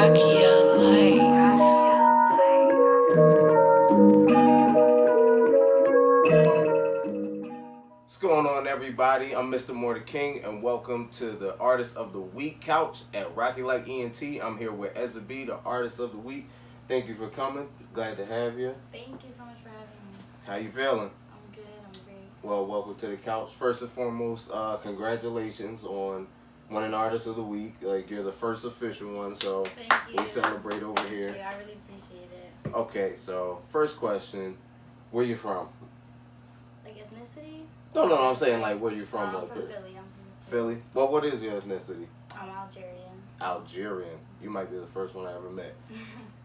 What's going on, everybody? I'm Mr. Mortar King, and welcome to the Artist of the Week couch at Rockyylikee Ent. I'm here with Ezra B, the Artist of the Week. Thank you for coming. Glad to have you. Thank you so much for having me. How you feeling? I'm good. I'm great. Well, welcome to the couch. First and foremost, congratulations on winning Artist of the Week. Like, you're the first official one, so Thank you. we celebrate over here. Thank you. I really appreciate it. Okay, so first question, where you from? Like ethnicity? No, I'm saying like where you from. I'm Like, from Philly. Philly? Well, what is your ethnicity? I'm Algerian. Algerian. You might be the first one I ever met.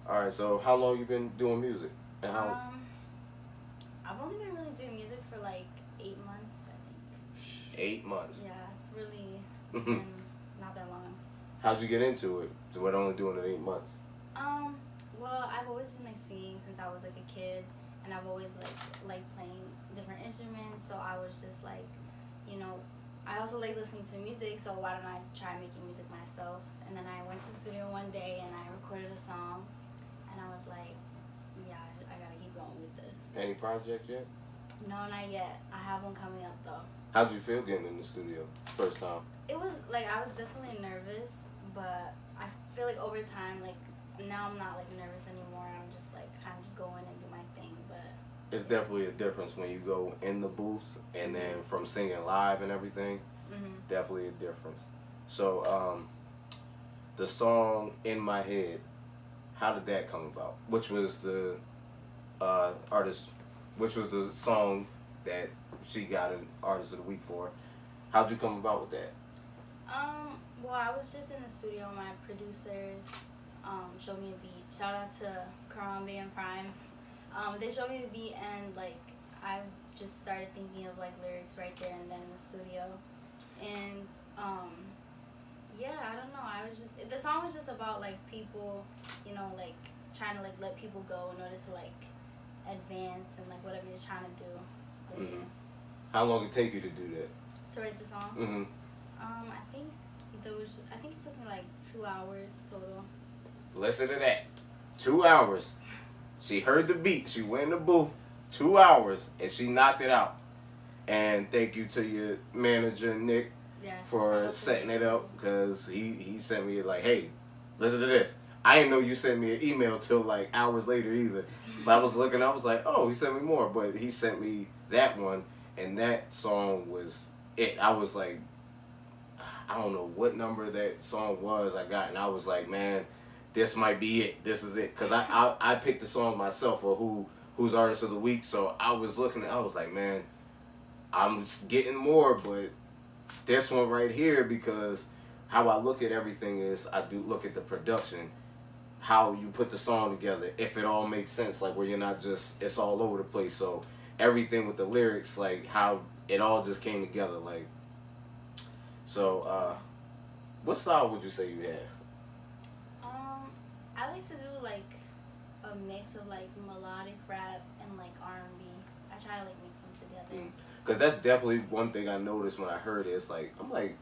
All right, so how long you been doing music? And how? I've only been really doing music for like 8 months, I think. 8 months. Yeah, it's really been not that long. How'd you get into it? So we're only doing it 8 months. Well, I've always been like singing since I was like a kid, and I've always like playing different instruments. So I was just like, I also like listening to music. So why don't I try making music myself? And then I went to the studio one day and I recorded a song, and I was like, yeah, I gotta keep going with this. Any project yet? No, not yet. I have one coming up though. How'd you feel getting in the studio first time? It was like I was definitely nervous, but I feel like over time, like now I'm not like nervous anymore. I'm just like kind of just go in and do my thing. But It's definitely a difference when you go in the booth and then from singing live and everything. Definitely a difference. So, the song "In My Head," how did that come about? Which was the artist? Which was the song that she got an Artist of the Week for? How'd you come about with that? Well, I was just in the studio. My producers showed me a beat. Shout out to Karambe and Prime. They showed me the beat, and like I just started thinking of like lyrics right there and then in the studio. And yeah, I don't know. The song was just about like people, like trying to like let people go in order to like advance and like whatever you're trying to do. But, yeah. How long did it take you to do that? To write the song? I think it took me like 2 hours total. Listen to that. 2 hours. She heard the beat. She went in the booth. 2 hours, and she knocked it out. And thank you to your manager, Nick, for setting it up, because he sent me like, hey, listen to this. I didn't know you sent me an email till like hours later either. But I was looking, I was like, oh, he sent me more. But he sent me that one, and that song was it. I was like, I don't know what number that song was I got, and I was like, man, this might be it. This is it. Because I picked the song myself for who's Artist of the Week. So I was looking, I was like, man, I'm getting more, but this one right here, because how I look at everything is I do look at the production, how you put the song together, if it all makes sense, like where you're not just, it's all over the place. So everything with the lyrics, like how it all just came together, like. So, what style would you say you have? I like to do like a mix of like melodic rap and like R&B. I try to like mix them together. Cause that's definitely one thing I noticed when I heard it. It's like I'm like,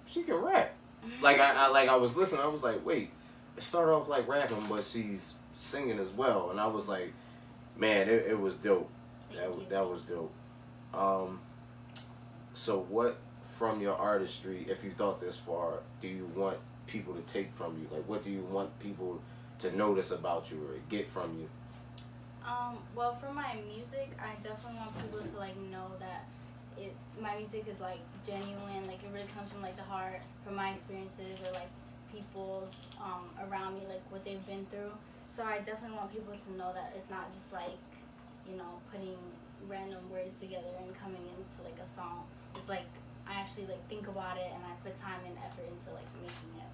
she can rap. Like I was listening. I was like, wait, it started off like rapping, but she's singing as well. And I was like, man, it was dope. That was dope. So what from your artistry, if you thought this far, do you want people to take from you? Like, what do you want people to notice about you or get from you? Well, for my music, I definitely want people to like know that my music is like genuine, like it really comes from like the heart, from my experiences or like people around me, like what they've been through. So I definitely want people to know that it's not just like, putting random words together and coming into like a song. It's like I actually like think about it and I put time and effort into like making it.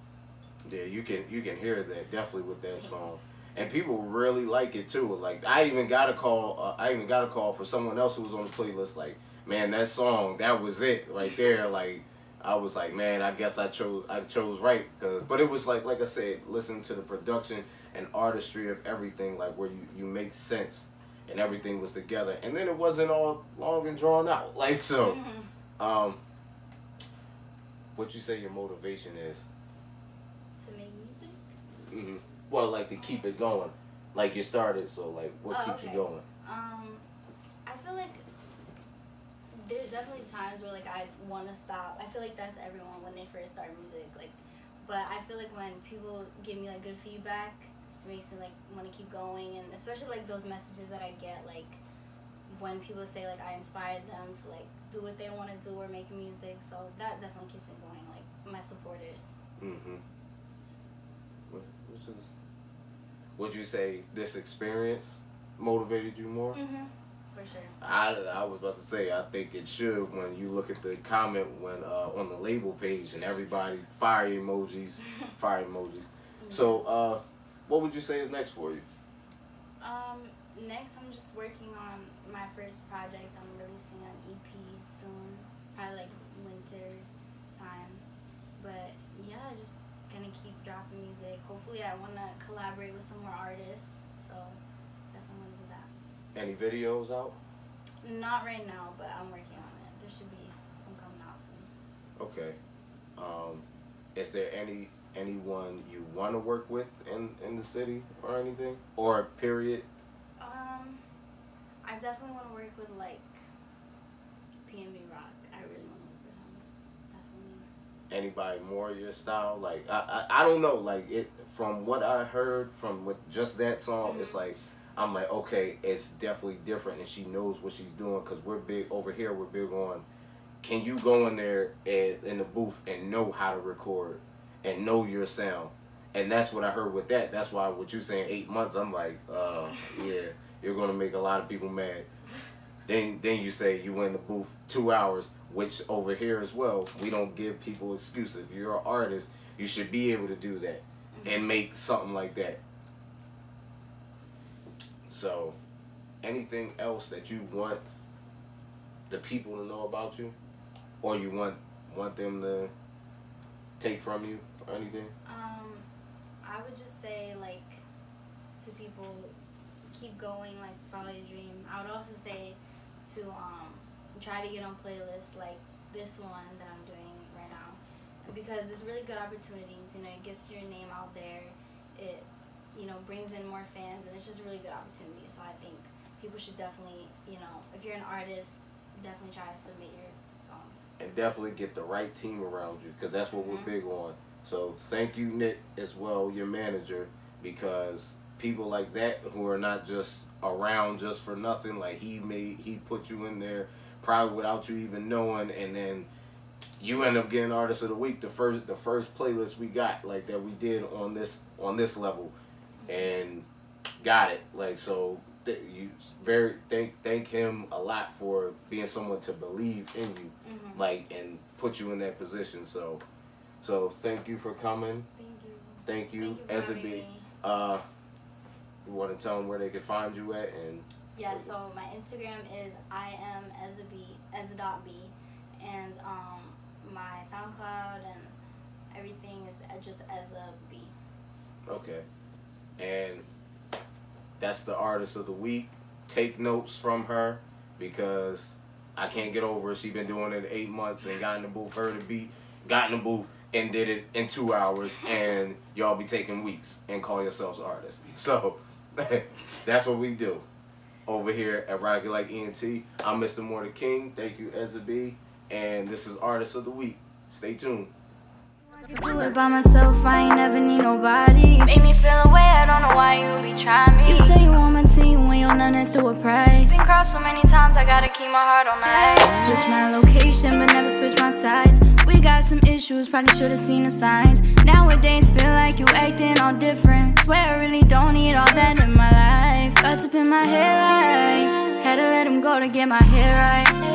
Yeah, you can hear that definitely with that song, and people really like it too. Like I even got a call. I even got a call for someone else who was on the playlist. Like, man, that song, that was it right there. Like I was like, man, I guess I chose right. But it was like I said, listening to the production and artistry of everything, like where you make sense and everything was together, and then it wasn't all long and drawn out. Like so, what you say your motivation is? To make music. Mm-hmm. Well, like to keep it going, like you started. So like, what keeps you going? I feel like there's definitely times where like I want to stop. I feel like that's everyone when they first start music. Like, but I feel like when people give me like good feedback, it makes me like want to keep going, and especially like those messages that I get like when people say like I inspired them to like do what they want to do or make music. So that definitely keeps me going. Like my supporters. Mm-hmm. Which is, would you say this experience motivated you more? Mm-hmm. For sure. I was about to say, I think it should when you look at the comment when on the label page and everybody fire emojis. Mm-hmm. So what would you say is next for you? Next I'm just working on my first project. I'm releasing an EP soon, probably like winter time. But yeah, just gonna keep dropping music. Hopefully I want to collaborate with some more artists, so definitely want to do that. Any videos out? Not right now, but I'm working on it. There should be some coming out soon. Okay. Is there anyone you want to work with in the city or anything? Or period? I definitely want to work with like PNB Rock. I really want to work with him. Definitely. Anybody more your style? Like I don't know. Like it from what I heard from with just that song, it's like I'm like, okay, it's definitely different, and she knows what she's doing because we're big over here. We're big on. Can you go in there in the booth and know how to record and know your sound? And that's what I heard with that. That's why what you saying 8 months. I'm like, yeah, you're gonna make a lot of people mad. Then you say you in the booth 2 hours, which over here as well, we don't give people excuses. If you're an artist, you should be able to do that and make something like that. So, anything else that you want the people to know about you, or you want them to take from you, or anything? I would just say like to people, keep going, like follow your dream. I would also say to try to get on playlists like this one that I'm doing right now, because it's really good opportunities. You know, it gets your name out there. It brings in more fans, and it's just a really good opportunity. So I think people should definitely, if you're an artist, definitely try to submit your songs. And definitely get the right team around you, because that's what we're big on. So thank you, Nick, as well, your manager, because people like that who are not just around just for nothing, like he put you in there probably without you even knowing, and then you end up getting Artist of the Week, the first playlist we got, like that we did on this level, and got it. Like, so you thank him a lot for being someone to believe in you, like, and put you in that position. So thank you for coming. Thank you. Ezebee. You want to tell them where they can find you at? And yeah, so my Instagram is IamEzebee, and my SoundCloud and everything is just Ezebee. Okay. And that's the Artist of the Week. Take notes from her, because I can't get over it. She's been doing it 8 months and got in the booth, heard the beat, got in the booth, and did it in 2 hours, and y'all be taking weeks and call yourselves artists. So that's what we do over here at Rockyylikee Ent. I'm Mr. More the King. Thank you, Ezebee. And this is Artist of the Week. Stay tuned. I can do it by myself, I ain't never need nobody. Make me feel away, I don't know why you be trying me. You say you want my team when you're none to a price. Been crossed so many times, I gotta keep my heart on ice. Switch my location, but never switch my sides. We got some issues, probably should've seen the signs. Nowadays, feel like you acting all different. Swear I really don't need all that in my life. Got to pin my hair right, had to let him go to get my hair right.